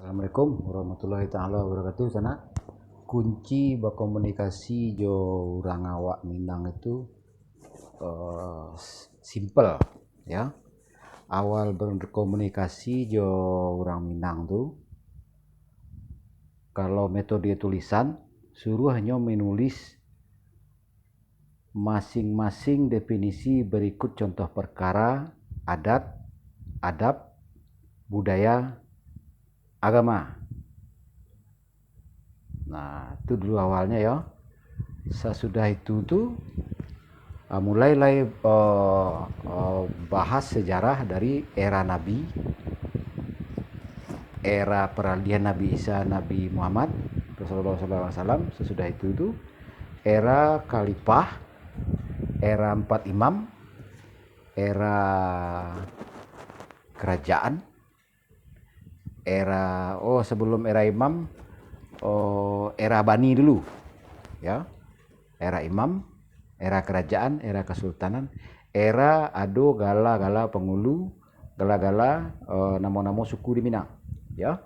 Assalamualaikum warahmatullahi taala wabarakatuh. Sana kunci berkomunikasi jo orang awak Minang itu simple ya. Awal berkomunikasi jo orang Minang tuh kalau metode tulisan suruh hanya menulis masing-masing definisi berikut contoh perkara, adat, adab, budaya, agama. Nah, itu dulu awalnya ya. Sesudah itu tuh mulailah bahas sejarah dari era Nabi, era peralihan Nabi Isa, Nabi Muhammad, Rasulullah SAW. Sesudah itu tuh era Khalifah, era 4 imam, era kerajaan, era sebelum era imam, era Bani dulu, ya. Era imam, era kerajaan, era kesultanan, era ado gala-gala pengulu, gala-gala namo-namo suku di Minang, ya.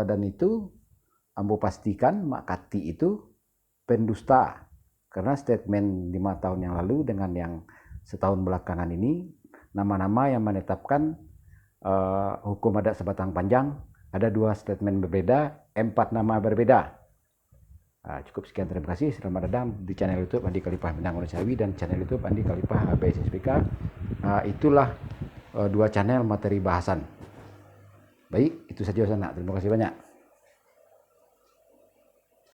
Dan itu ambo pastikan Mak Kati itu pendusta, karena statement 5 tahun yang lalu dengan yang setahun belakangan ini, nama-nama yang menetapkan hukum adat sebatang panjang, ada 2 statement berbeda, 4 nama berbeda. Cukup sekian, terima kasih. Selamat datang di channel YouTube Andi Khalifah Minang Manusiawi dan channel YouTube Andi Khalifah ABSSPK. Itulah 2 channel materi bahasan. Baik, itu saja Sana. Terima kasih banyak.